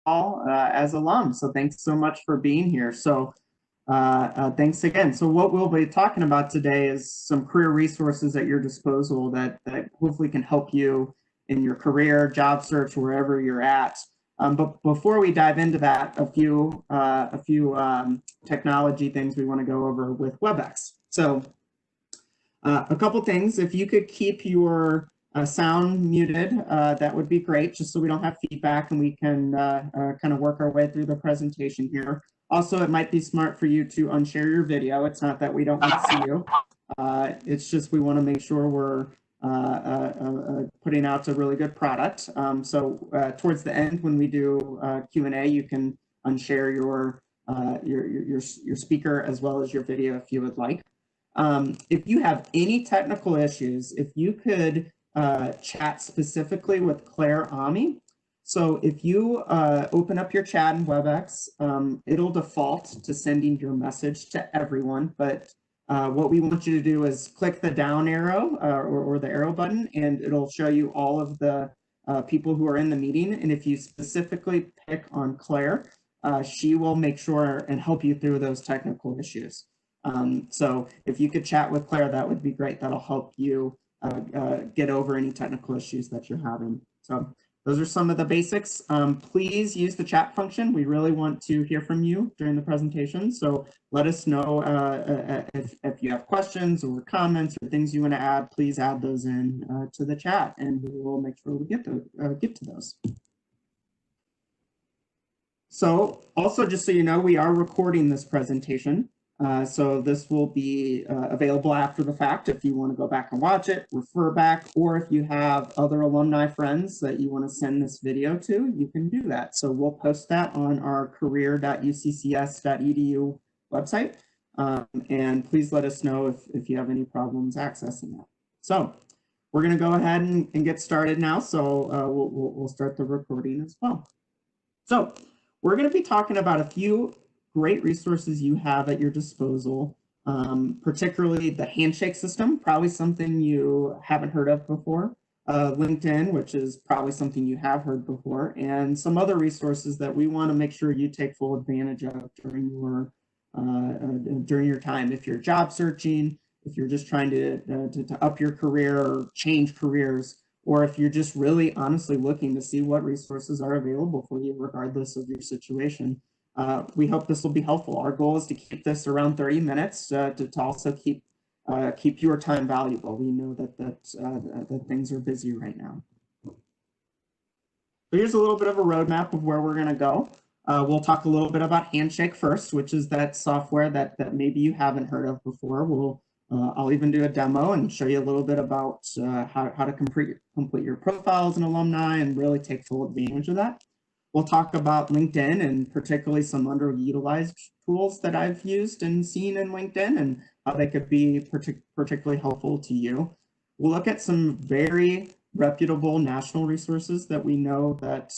all as alums. So thanks so much for being here. So thanks again. So what we'll be talking about today is some career resources at your disposal that hopefully can help you in your career, job search, wherever you're at. But before we dive into that, a few technology things we want to go over with WebEx. So a couple things. If you could keep your sound muted, that would be great, just so we don't have feedback and we can kind of work our way through the presentation here. Also, it might be smart for you to unshare your video. It's not that we don't want to see you. It's just we want to make sure we're putting out a really good product. So towards the end, when we do Q&A, you can unshare your speaker as well as your video if you would like. If you have any technical issues, if you could chat specifically with Claire Ami. So if you open up your chat in WebEx, it'll default to sending your message to everyone. But what we want you to do is click the down arrow or the arrow button, and it'll show you all of the people who are in the meeting. And if you specifically pick on Claire, she will make sure and help you through those technical issues. So if you could chat with Claire, that would be great. That'll help you get over any technical issues that you're having. So those are some of the basics. Please use the chat function. We really want to hear from you during the presentation. So let us know if you have questions or comments or things you want to add. Please add those in to the chat, and we will make sure we get to those. So also, just so you know, we are recording this presentation. So this will be available after the fact if you want to go back and watch it, refer back, or if you have other alumni friends that you want to send this video to, you can do that. So we'll post that on our career.uccs.edu website. And please let us know if you have any problems accessing that. So we're going to go ahead and get started now. So we'll start the recording as well. So we're going to be talking about a few great resources you have at your disposal, particularly the Handshake system, probably something you haven't heard of before, LinkedIn, which is probably something you have heard before, and some other resources that we want to make sure you take full advantage of during your time. If you're job searching, if you're just trying to up your career or change careers, or if you're just really honestly looking to see what resources are available for you regardless of your situation. We hope this will be helpful. Our goal is to keep this around 30 minutes to also keep your time valuable. We know that things are busy right now. So here's a little bit of a roadmap of where we're going to go. We'll talk a little bit about Handshake first, which is that software that maybe you haven't heard of before. I'll even do a demo and show you a little bit about how to complete your profile as an alumni and really take full advantage of that. We'll talk about LinkedIn and particularly some underutilized tools that I've used and seen in LinkedIn and how they could be particularly helpful to you. We'll look at some very reputable national resources that we know that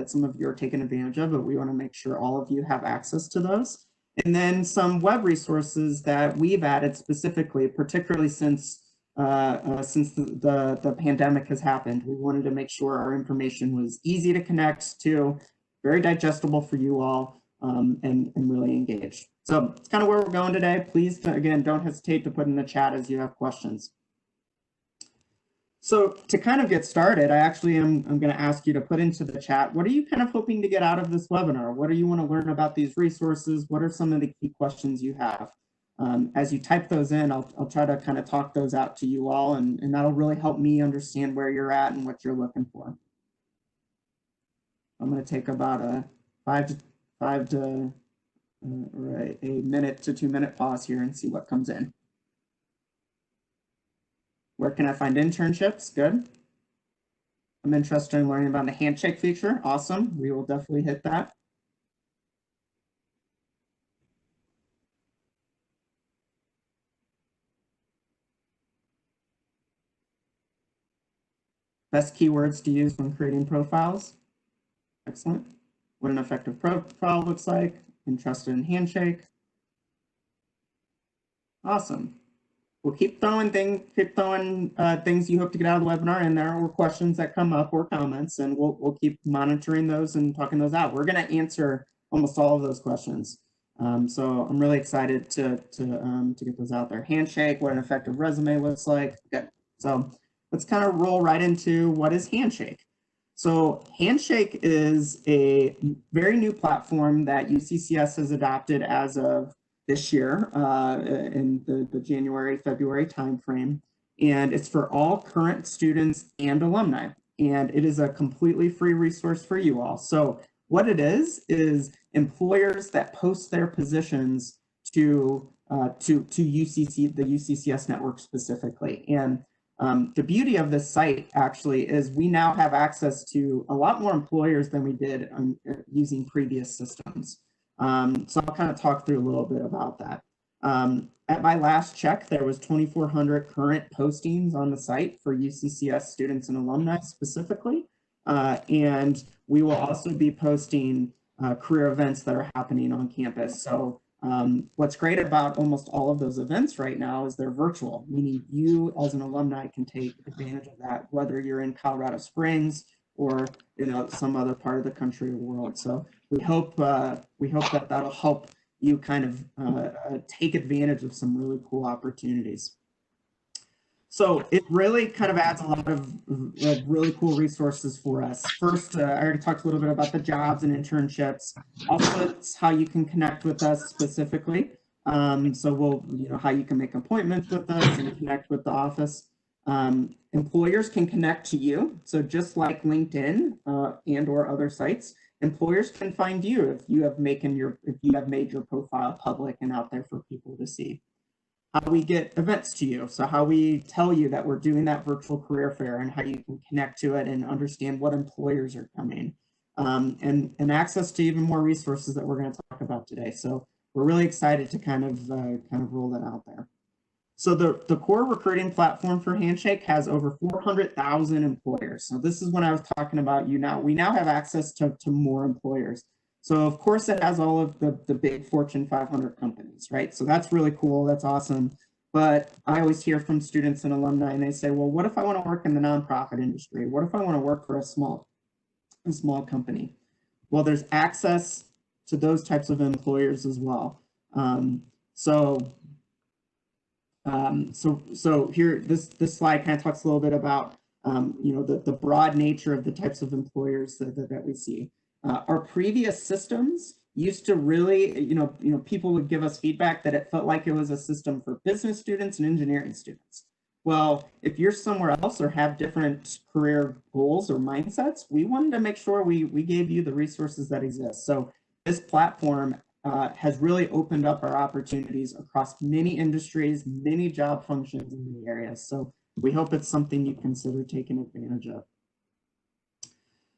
some of you are taking advantage of, but we want to make sure all of you have access to those. And then some web resources that we've added specifically, particularly since the pandemic has happened. We wanted to make sure our information was easy to connect to, very digestible for you all, and really engaged. So it's kind of where we're going today. Please, again, don't hesitate to put in the chat as you have questions. So to kind of get started, I'm going to ask you to put into the chat, what are you kind of hoping to get out of this webinar? What do you want to learn about these resources? What are some of the key questions you have? As you type those in, I'll try to kind of talk those out to you all, and that'll really help me understand where you're at and what you're looking for. I'm going to take about a minute to 2 minute pause here and see what comes in. Where can I find internships? Good. I'm interested in learning about the Handshake feature. Awesome. We will definitely hit that. Best keywords to use when creating profiles. Excellent. What an effective profile looks like. Interested in Handshake. Awesome. we'll keep throwing things you hope to get out of the webinar in there, or questions that come up, or comments, and we'll keep monitoring those and talking those out. We're going to answer almost all of those questions. So I'm really excited to get those out there. Handshake, what an effective resume looks like. Good. So let's kind of roll right into what is Handshake. So Handshake is a very new platform that UCCS has adopted as of this year in the January, February timeframe. And it's for all current students and alumni. And it is a completely free resource for you all. So what it is employers that post their positions to UCC, the UCCS network specifically. And the beauty of this site actually is we now have access to a lot more employers than we did using previous systems. So I'll kind of talk through a little bit about that. At my last check, there was 2,400 current postings on the site for UCCS students and alumni specifically. And we will also be posting career events that are happening on campus. So what's great about almost all of those events right now is they're virtual, meaning you as an alumni can take advantage of that, whether you're in Colorado Springs or some other part of the country or world. So we hope that that'll help you kind of take advantage of some really cool opportunities. So it really kind of adds a lot of really cool resources for us. First, I already talked a little bit about the jobs and internships. Also, it's how you can connect with us specifically. So how you can make appointments with us and connect with the office. Employers can connect to you. So just like LinkedIn and or other sites, employers can find you if you have made your profile public and out there for people to see. How we get events to you. So how we tell you that we're doing that virtual career fair and how you can connect to it and understand what employers are coming. And access to even more resources that we're going to talk about today. So we're really excited to kind of roll that out there. So the core recruiting platform for Handshake has over 400,000 employers. So this is when I was talking about we now have access to more employers. So of course it has all of the big Fortune 500 companies, right? So that's really cool, that's awesome. But I always hear from students and alumni and they say, well, what if I want to work in the nonprofit industry? What if I want to work for a small company? Well, there's access to those types of employers as well. So here, this slide kind of talks a little bit about the broad nature of the types of employers that we see. Our previous systems used to really, people would give us feedback that it felt like it was a system for business students and engineering students. Well, if you're somewhere else or have different career goals or mindsets, we wanted to make sure we gave you the resources that exist. So this platform has really opened up our opportunities across many industries, many job functions in many areas. So we hope it's something you consider taking advantage of.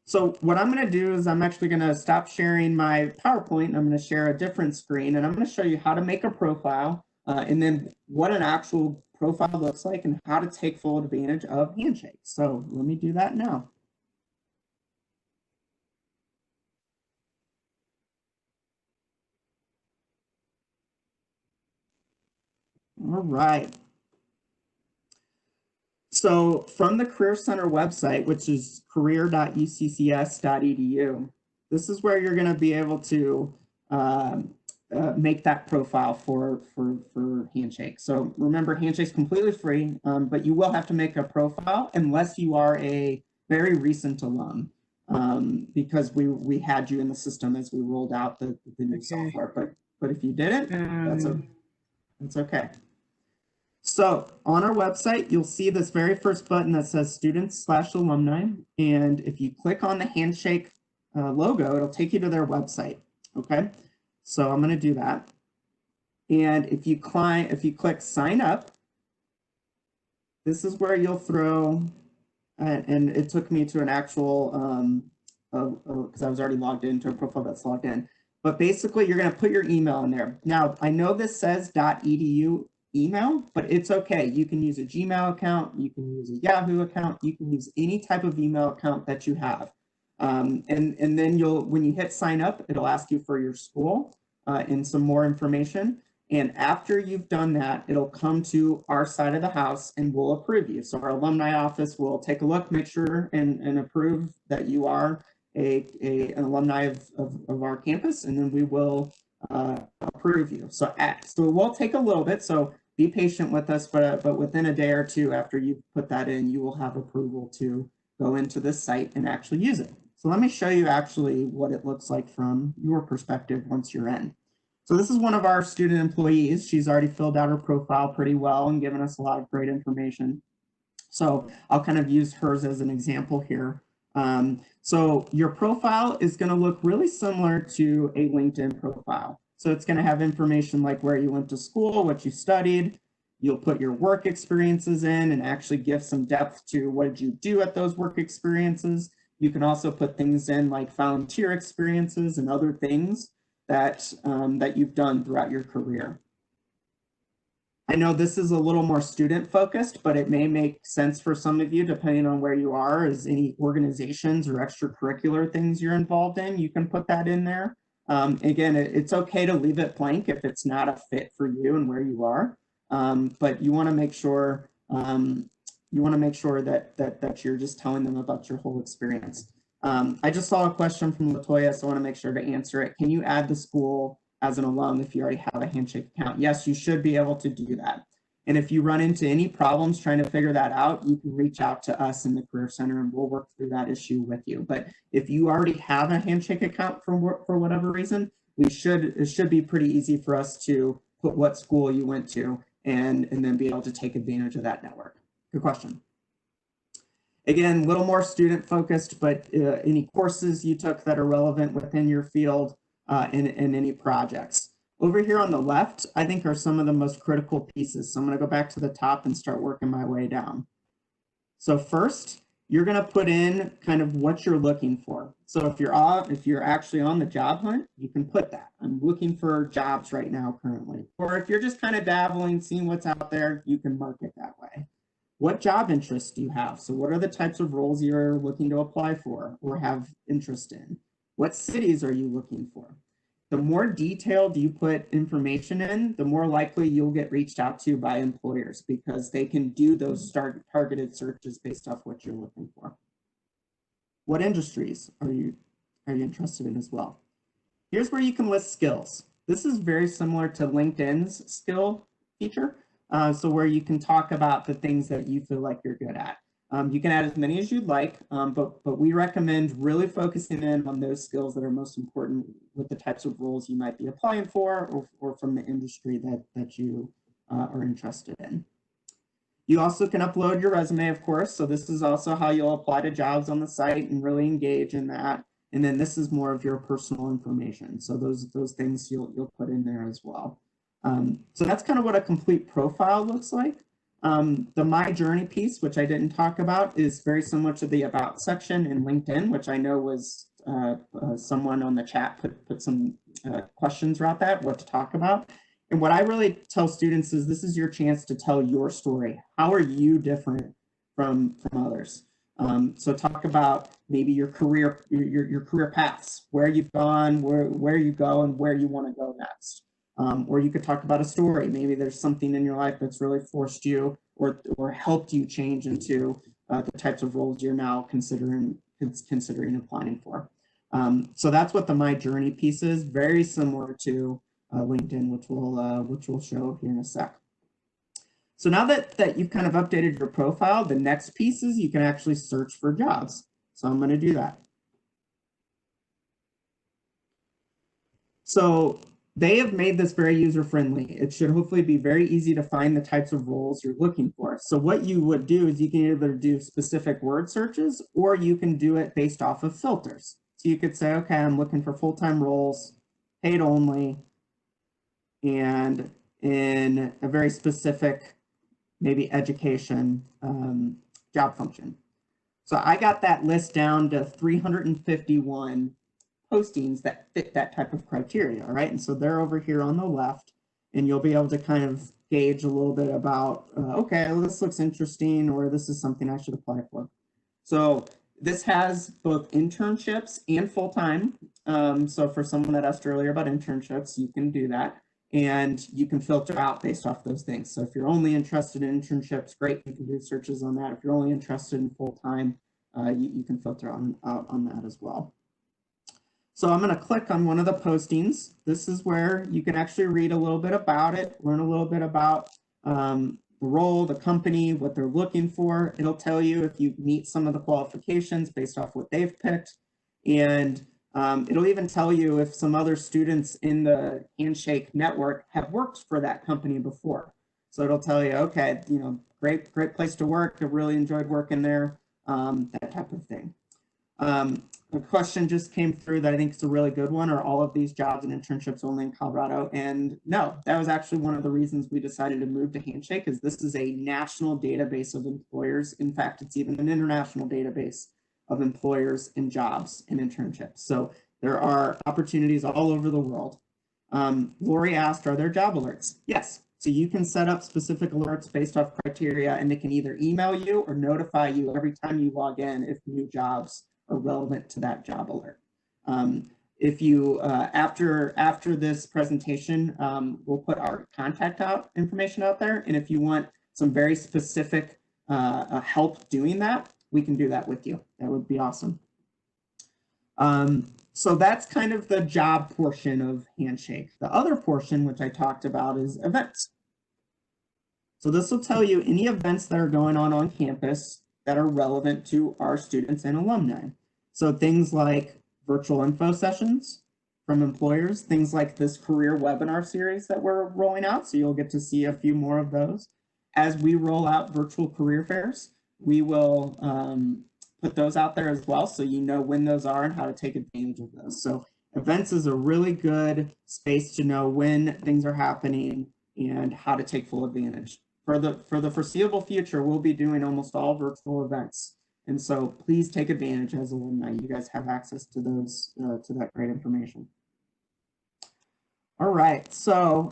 So what I'm going to do is I'm actually going to stop sharing my PowerPoint. I'm going to share a different screen, and I'm going to show you how to make a profile and then what an actual profile looks like and how to take full advantage of Handshake. So let me do that now. All right. So from the Career Center website, which is career.uccs.edu, this is where you're going to be able to make that profile for Handshake. So remember, Handshake's completely free, but you will have to make a profile unless you are a very recent alum, because we had you in the system as we rolled out the new software. But if you didn't, that's okay. So on our website, you'll see this very first button that says students/alumni. And if you click on the Handshake logo, it'll take you to their website. Okay, so I'm going to do that. And if you click sign up, this is where you'll throw, and it took me to an actual, because I was already logged into a profile that's logged in. But basically, you're going to put your email in there. Now, I know this says .edu email, but it's okay. You can use a Gmail account, you can use a Yahoo account, you can use any type of email account that you have. And then when you hit sign up, it'll ask you for your school and some more information. And after you've done that, it'll come to our side of the house and we'll approve you. So our alumni office will take a look, make sure and approve that you are an alumni of our campus, and then we will approve you. So it will take a little bit, so be patient with us, but within a day or two after you put that in, you will have approval to go into this site and actually use it. So let me show you actually what it looks like from your perspective once you're in. So this is one of our student employees. She's already filled out her profile pretty well and given us a lot of great information. So I'll kind of use hers as an example here. So your profile is going to look really similar to a LinkedIn profile. So it's going to have information like where you went to school, what you studied. You'll put your work experiences in and actually give some depth to what did you do at those work experiences. You can also put things in like volunteer experiences and other things that, that you've done throughout your career. I know this is a little more student focused, but it may make sense for some of you depending on where you are, as any organizations or extracurricular things you're involved in, you can put that in there. Again, it's okay to leave it blank if it's not a fit for you and where you are, but you want to make sure that you're just telling them about your whole experience. I just saw a question from Latoya, so I want to make sure to answer it. Can you add the school as an alum if you already have a Handshake account? Yes, you should be able to do that. And if you run into any problems trying to figure that out, you can reach out to us in the Career Center and we'll work through that issue with you. But if you already have a Handshake account for whatever reason, it should be pretty easy for us to put what school you went to and then be able to take advantage of that network. Good question. Again, a little more student focused, but any courses you took that are relevant within your field, and any projects. Over here on the left, I think are some of the most critical pieces. So I'm going to go back to the top and start working my way down. So first, you're going to put in kind of what you're looking for. So if you're actually on the job hunt, you can put that. I'm looking for jobs right now currently. Or if you're just kind of dabbling, seeing what's out there, you can mark it that way. What job interests do you have? So what are the types of roles you're looking to apply for or have interest in? What cities are you looking for? The more detailed you put information in, the more likely you'll get reached out to by employers because they can do those targeted searches based off what you're looking for. What industries are you interested in as well? Here's where you can list skills. This is very similar to LinkedIn's skill feature. So where you can talk about the things that you feel like you're good at. You can add as many as you'd like, but we recommend really focusing in on those skills that are most important with the types of roles you might be applying for or from the industry that you are interested in. You also can upload your resume, of course. So this is also how you'll apply to jobs on the site and really engage in that. And then this is more of your personal information. So those things you'll put in there as well. So that's kind of what a complete profile looks like. The My Journey piece, which I didn't talk about, is very similar to the About section in LinkedIn, which I know was someone on the chat put some questions about that, what to talk about. And what I really tell students is this is your chance to tell your story. How are you different from others? So talk about maybe your career paths, where you've gone, where you go, and where you want to go next. Or you could talk about a story. Maybe there's something in your life that's really forced you or helped you change into the types of roles you're now considering applying for. So that's what the My Journey piece is. Very similar to LinkedIn, which we'll show here in a sec. So now that you've kind of updated your profile, the next piece is you can actually search for jobs. So I'm going to do that. So they have made this very user-friendly. It should hopefully be very easy to find the types of roles you're looking for. So what you would do is you can either do specific word searches or you can do it based off of filters. So you could say, okay, I'm looking for full-time roles, paid only, and in a very specific, maybe education job function. So I got that list down to 351 postings that fit that type of criteria, all right? And so they're over here on the left, and you'll be able to kind of gauge a little bit about, okay, well, this looks interesting, or this is something I should apply for. So this has both internships and full-time. So for someone that asked earlier about internships, you can do that. and you can filter out based off those things. So if you're only interested in internships, great, you can do searches on that. If you're only interested in full-time, you can filter out on that as well. So I'm going to click on one of the postings. This is where you can actually read a little bit about it, learn a little bit about the role, the company, what they're looking for. It'll tell you if you meet some of the qualifications based off what they've picked. And it'll even tell you if some other students in the Handshake network have worked for that company before. So it'll tell you, okay, you know, great place to work. I really enjoyed working there, that type of thing. A question just came through that I think is a really good one. Are all of these jobs and internships only in Colorado? And no, that was actually one of the reasons we decided to move to Handshake, is this is a national database of employers. In fact, it's even an international database of employers and jobs and internships. So there are opportunities all over the world. Lori asked, are there job alerts? Yes. So you can set up specific alerts based off criteria, and they can either email you or notify you every time you log in if new jobs are relevant to that job alert. If you, after this presentation, we'll put our contact information out there. And if you want some very specific help doing that, we can do that with you. That would be awesome. So that's kind of the job portion of Handshake. The other portion, which I talked about, is events. So this will tell you any events that are going on campus that are relevant to our students and alumni. So things like virtual info sessions from employers, things like this career webinar series that we're rolling out. So you'll get to see a few more of those. As we roll out virtual career fairs, we will put those out there as well, so you know when those are and how to take advantage of those. So events is a really good space to know when things are happening and how to take full advantage. For the foreseeable future, we'll be doing almost all virtual events. And so please take advantage as alumni. You guys have access to those, to that great information. All right, so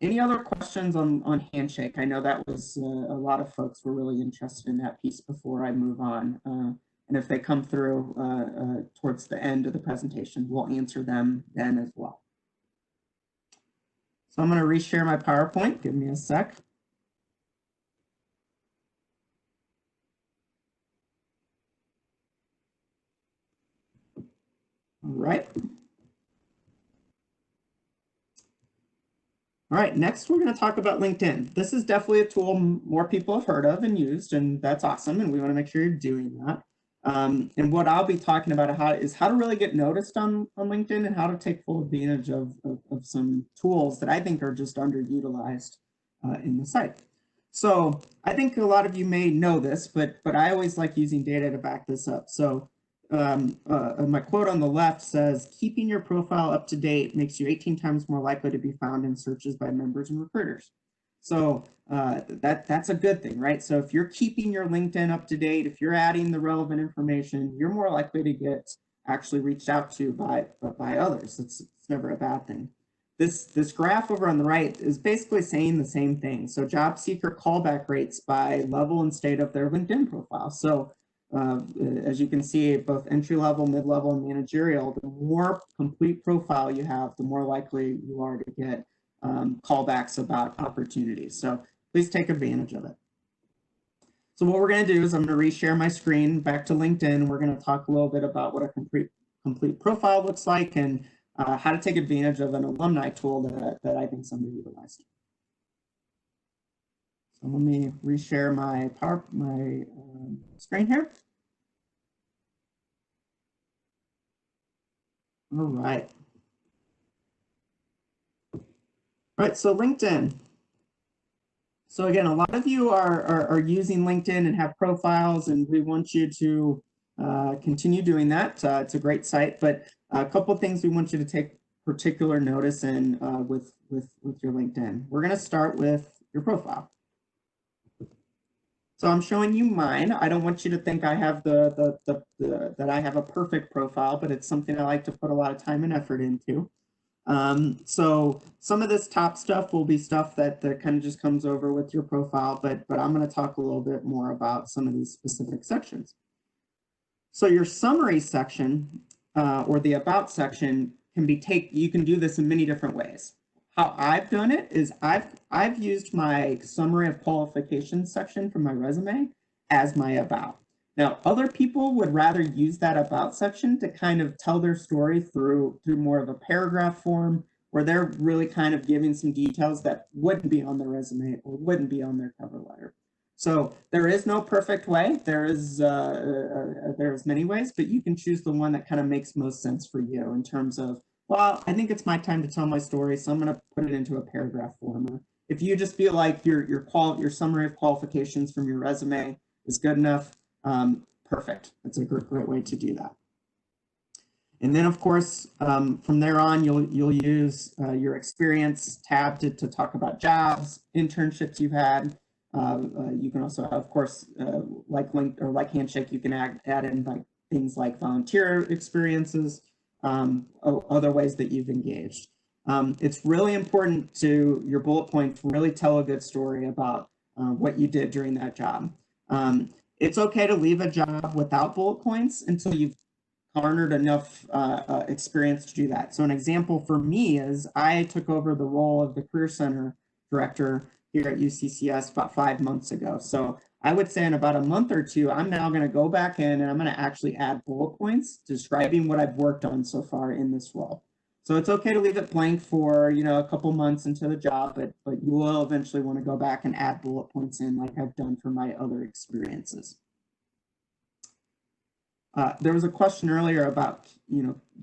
any other questions on Handshake? I know that was a lot of folks were really interested in that piece before I move on. And if they come through towards the end of the presentation, we'll answer them then as well. So I'm going to reshare my PowerPoint. Give me a sec. All right. All right, next we're going to talk about LinkedIn. This is definitely a tool more people have heard of and used, and that's awesome, and we want to make sure you're doing that. And what I'll be talking about is how to really get noticed on LinkedIn and how to take full advantage of some tools that I think are just underutilized in the site. So I think a lot of you may know this, but I always like using data to back this up. So my quote on the left says, keeping your profile up to date makes you 18 times more likely to be found in searches by members and recruiters. So that's a good thing, right? So if you're keeping your LinkedIn up to date, if you're adding the relevant information, you're more likely to get actually reached out to by others. It's never a bad thing. This graph over on the right is basically saying the same thing. So job seeker callback rates by level and state of their LinkedIn profile. So as you can see, both entry-level, mid-level, and managerial, the more complete profile you have, the more likely you are to get callbacks about opportunities. So please take advantage of it. So what we're going to do is I'm going to reshare my screen back to LinkedIn. We're going to talk a little bit about what a complete profile looks like and how to take advantage of an alumni tool that I think is underutilized. So let me reshare my screen here. All right. All right, so LinkedIn. So again, a lot of you are using LinkedIn and have profiles, and we want you to continue doing that. It's a great site, but a couple of things we want you to take particular notice in with your LinkedIn. We're going to start with your profile. So I'm showing you mine. I don't want you to think I have that I have a perfect profile, but it's something I like to put a lot of time and effort into. So some of this top stuff will be stuff that kind of just comes over with your profile, but I'm going to talk a little bit more about some of these specific sections. So your summary section or the about section can be you can do this in many different ways. how I've done it is I've used my summary of qualifications section from my resume as my about. Now, other people would rather use that about section to kind of tell their story through more of a paragraph form, where they're really kind of giving some details that wouldn't be on their resume or wouldn't be on their cover letter. So there is no perfect way. There's many ways, but you can choose the one that kind of makes most sense for you in terms of, well, I think it's my time to tell my story, so I'm going to put it into a paragraph form. Or if you just feel like your summary of qualifications from your resume is good enough, perfect. That's a great way to do that. And then, of course, from there on, you'll use your experience tab to talk about jobs, internships you've had. You can also, of course, like Handshake, you can add in like things like volunteer experiences, other ways that you've engaged. It's really important to your bullet points really tell a good story about what you did during that job. It's okay to leave a job without bullet points until you've garnered enough experience to do that. So an example for me is I took over the role of the Career Center Director here at UCCS about 5 months ago. So I would say in about a month or two, I'm now going to go back in and I'm going to actually add bullet points describing what I've worked on so far in this role. So it's okay to leave it blank for, a couple months into the job, but you will eventually want to go back and add bullet points in like I've done for my other experiences. There was a question earlier about,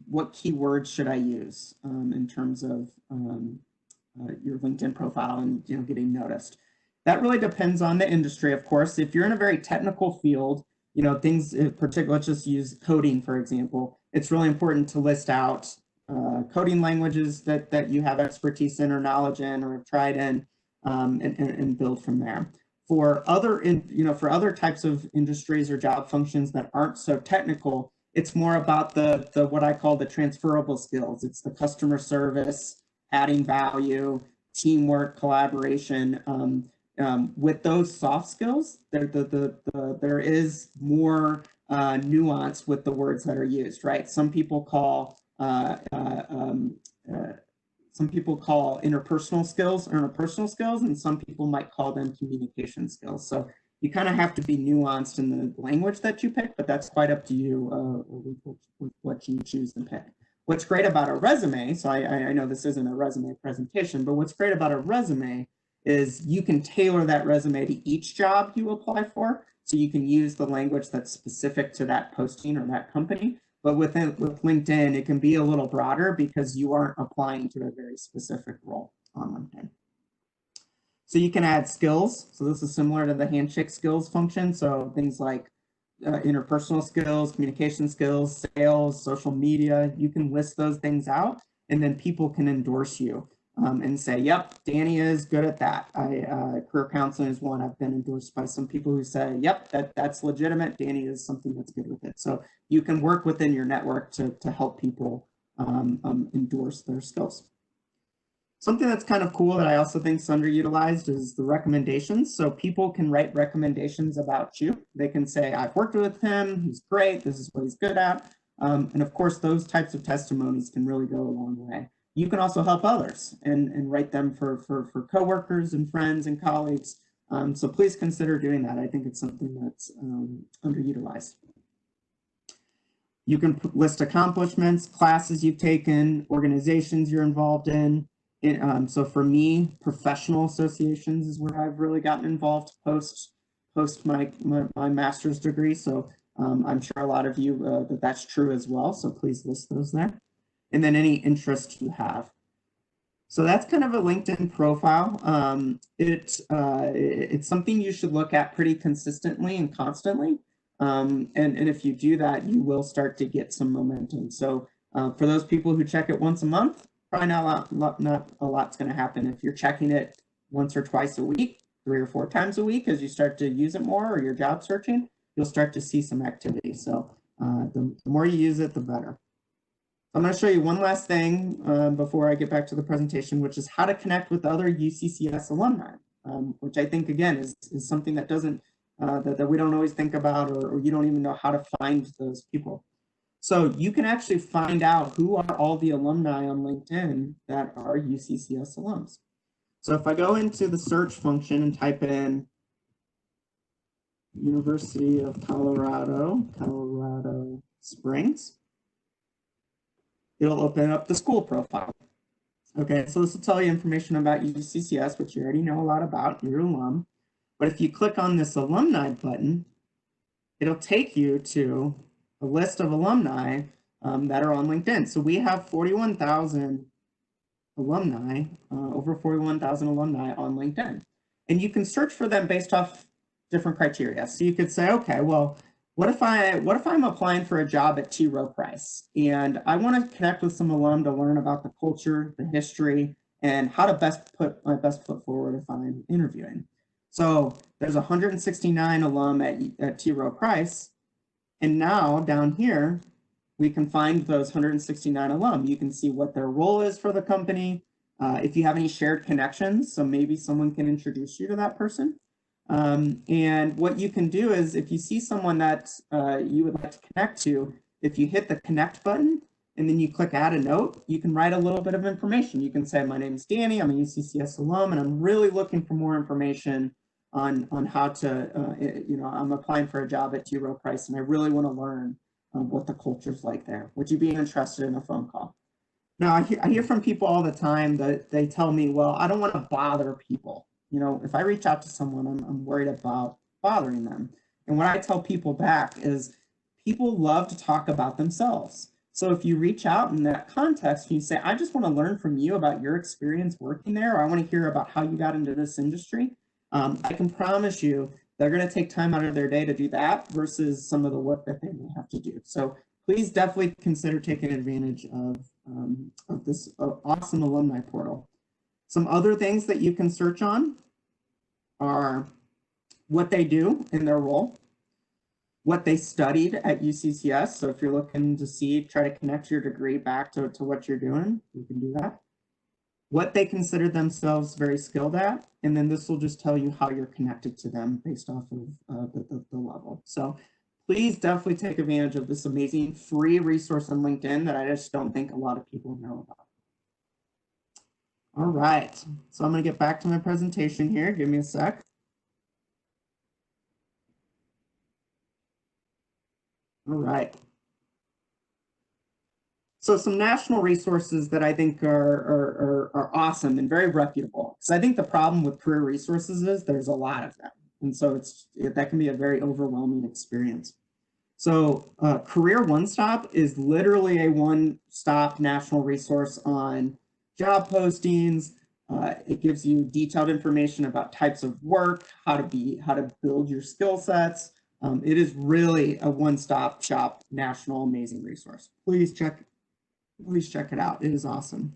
what keywords should I use in terms of your LinkedIn profile and, getting noticed. That really depends on the industry, of course. If you're in a very technical field, things in particular, let's just use coding, for example. It's really important to list out coding languages that you have expertise in or knowledge in or have tried in, and build from there. For other types of industries or job functions that aren't so technical, it's more about the what I call the transferable skills. It's the customer service, adding value, teamwork, collaboration. With those soft skills, there is more nuance with the words that are used, right? Some people call interpersonal skills, and some people might call them communication skills. So you kind of have to be nuanced in the language that you pick, but that's quite up to you with what you choose to pick. What's great about a resume, so I know this isn't a resume presentation, but what's great about a resume is you can tailor that resume to each job you apply for. So you can use the language that's specific to that posting or that company. But with LinkedIn, it can be a little broader because you aren't applying to a very specific role on LinkedIn. So you can add skills. So this is similar to the Handshake skills function. So things like interpersonal skills, communication skills, sales, social media, you can list those things out, and then people can endorse you and say, yep, Danny is good at that. Career counseling is one. I've been endorsed by some people who say, yep, that's legitimate. Danny is something that's good with it. So you can work within your network to help people endorse their skills. Something that's kind of cool that I also think is underutilized is the recommendations. So people can write recommendations about you. They can say, I've worked with him, he's great, this is what he's good at. And of course, those types of testimonies can really go a long way. You can also help others and write them for coworkers and friends and colleagues. So please consider doing that. I think it's something that's underutilized. You can list accomplishments, classes you've taken, organizations you're involved in. So for me, professional associations is where I've really gotten involved post my master's degree. So I'm sure a lot of you that's true as well. So please list those there. And then any interest you have. So that's kind of a LinkedIn profile. It's something you should look at pretty consistently and constantly. And if you do that, you will start to get some momentum. So for those people who check it once a month, probably not a lot's going to happen. If you're checking it once or twice a week, 3 or 4 times a week, as you start to use it more or you're job searching, you'll start to see some activity. So the more you use it, the better. I'm going to show you one last thing before I get back to the presentation, which is how to connect with other UCCS alumni, which I think, again, is something that doesn't that we don't always think about, or you don't even know how to find those people. So you can actually find out who are all the alumni on LinkedIn that are UCCS alums. So if I go into the search function and type in University of Colorado, Colorado Springs, it'll open up the school profile. Okay, so this will tell you information about UCCS, which you already know a lot about, you're an alum. But if you click on this alumni button, it'll take you to a list of alumni that are on LinkedIn. So we have 41,000 alumni, over 41,000 alumni on LinkedIn. And you can search for them based off different criteria. So you could say, okay, well, what if I'm applying for a job at T. Rowe Price and I want to connect with some alum to learn about the culture, the history, and how to best put my best foot forward if I'm interviewing. So there's 169 alum at T. Rowe Price, and now down here we can find those 169 alum. You can see what their role is for the company. If you have any shared connections, so maybe someone can introduce you to that person. And what you can do is if you see someone that you would like to connect to, if you hit the connect button and then you click add a note, you can write a little bit of information. You can say, my name is Danny, I'm a UCCS alum, and I'm really looking for more information on how to, I'm applying for a job at T. Rowe Price and I really want to learn what the culture's like there. Would you be interested in a phone call? Now, I hear from people all the time that they tell me, well, I don't want to bother people. You know, if I reach out to someone, I'm worried about bothering them. And what I tell people back is people love to talk about themselves. So if you reach out in that context and you say, I just want to learn from you about your experience working there, or I want to hear about how you got into this industry, I can promise you they're going to take time out of their day to do that versus some of the work that they may have to do. So please definitely consider taking advantage of this awesome alumni portal. Some other things that you can search on are what they do in their role, what they studied at UCCS. So if you're looking to try to connect your degree back to what you're doing, you can do that. What they consider themselves very skilled at, and then this will just tell you how you're connected to them based off of the level. So please definitely take advantage of this amazing free resource on LinkedIn that I just don't think a lot of people know about. All right, so I'm going to get back to my presentation here. Give me a sec. All right. So some national resources that I think are awesome and very reputable. Because I think the problem with career resources is there's a lot of them. And so that can be a very overwhelming experience. So Career One Stop is literally a one-stop national resource on job postings. It gives you detailed information about types of work, how to build your skill sets. It is really a one-stop shop national amazing resource. Please check it out. It is awesome.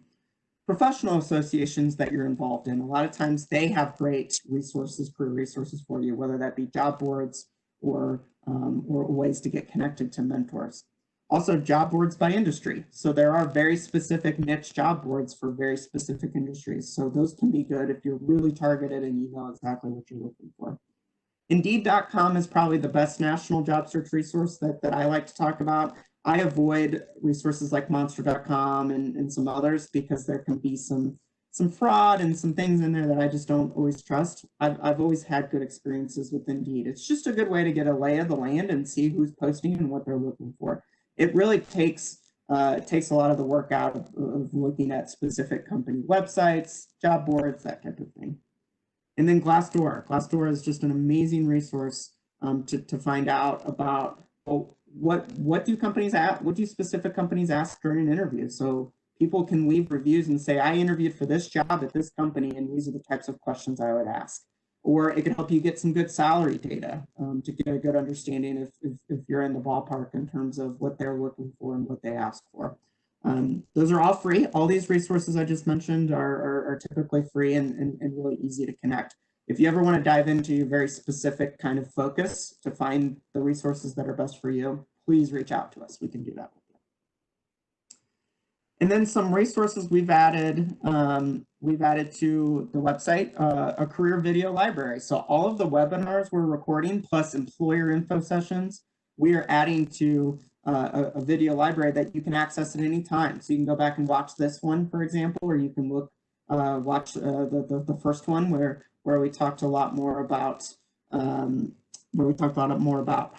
Professional associations that you're involved in, a lot of times they have great resources, career resources for you, whether that be job boards or ways to get connected to mentors. Also, job boards by industry. So there are very specific niche job boards for very specific industries. So those can be good if you're really targeted and you know exactly what you're looking for. Indeed.com is probably the best national job search resource that I like to talk about. I avoid resources like monster.com and some others because there can be some fraud and some things in there that I just don't always trust. I've always had good experiences with Indeed. It's just a good way to get a lay of the land and see who's posting and what they're looking for. It really takes a lot of the work out of looking at specific company websites, job boards, that type of thing. And then Glassdoor. Glassdoor is just an amazing resource to find out about what do specific companies ask during an interview. So people can leave reviews and say, I interviewed for this job at this company, and these are the types of questions I would ask. Or it can help you get some good salary data to get a good understanding if you're in the ballpark in terms of what they're looking for and what they ask for. Those are all free. All these resources I just mentioned are typically free and really easy to connect. If you ever want to dive into a very specific kind of focus to find the resources that are best for you, please reach out to us. We can do that with you. And then some resources we've added to the website, a career video library. So all of the webinars we're recording plus employer info sessions, we are adding to a video library that you can access at any time. So you can go back and watch this one, for example, or you can watch the first one where we talked a lot more about how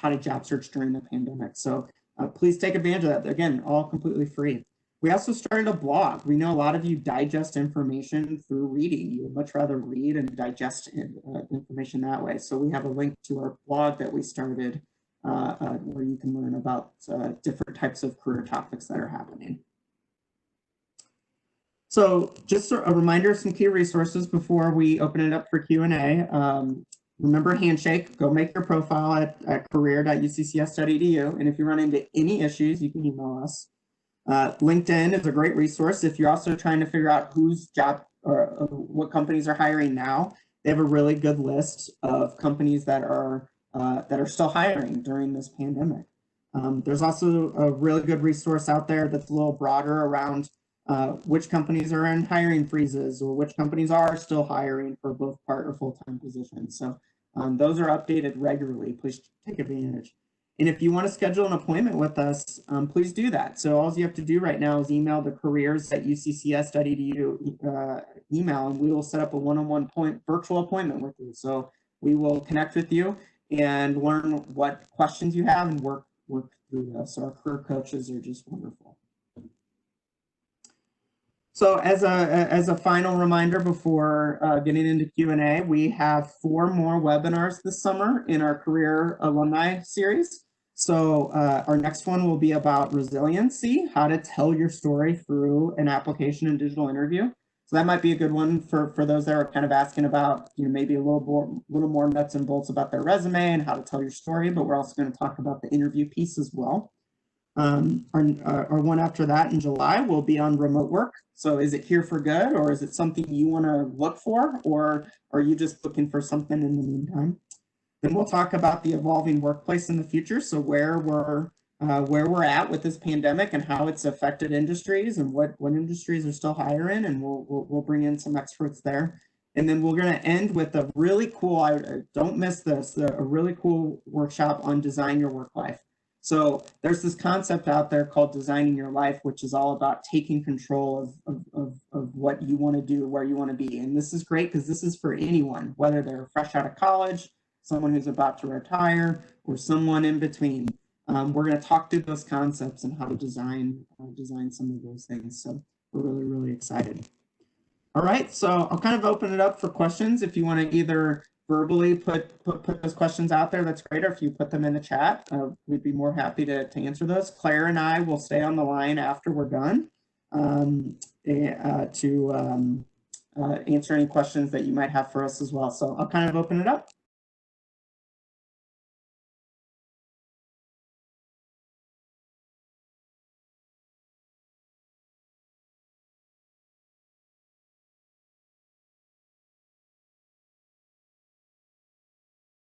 to job search during the pandemic. So please take advantage of that. Again, all completely free. We also started a blog. We know a lot of you digest information through reading. You would much rather read and digest information that way. So we have a link to our blog that we started where you can learn about different types of career topics that are happening. So just a reminder of some key resources before we open it up for Q&A. Remember Handshake, go make your profile at career.uccs.edu. And if you run into any issues, you can email us. LinkedIn is a great resource. If you're also trying to figure out whose job or what companies are hiring now, they have a really good list of companies that are still hiring during this pandemic. There's also a really good resource out there that's a little broader around which companies are in hiring freezes or which companies are still hiring for both part or full-time positions. So those are updated regularly. Please take advantage. And if you want to schedule an appointment with us, please do that. So all you have to do right now is email the careers@uccs.edu email, and we will set up a one-on-one virtual appointment with you. So we will connect with you and learn what questions you have and work through this. So our career coaches are just wonderful. So as a final reminder before getting into Q&A, we have 4 more webinars this summer in our Career Alumni series. So our next one will be about resiliency, how to tell your story through an application and digital interview. So that might be a good one for those that are kind of asking about, maybe a little more nuts and bolts about their resume and how to tell your story, but we're also going to talk about the interview piece as well. Our one after that in July will be on remote work. So is it here for good, or is it something you want to look for, or are you just looking for something in the meantime? Then we'll talk about the evolving workplace in the future. So where we're at with this pandemic and how it's affected industries and what industries are still hiring, and we'll bring in some experts there. And then we're going to end with a really cool, don't miss this, a really cool workshop on design your work life. So there's this concept out there called designing your life, which is all about taking control of what you want to do, where you want to be. And this is great because this is for anyone, whether they're fresh out of college, someone who's about to retire, or someone in between. We're going to talk through those concepts and how to design some of those things. So we're really, really excited. All right, so I'll kind of open it up for questions. If you want to either verbally put those questions out there, that's great. Or if you put them in the chat, we'd be more happy to answer those. Claire and I will stay on the line after we're done to answer any questions that you might have for us as well. So I'll kind of open it up.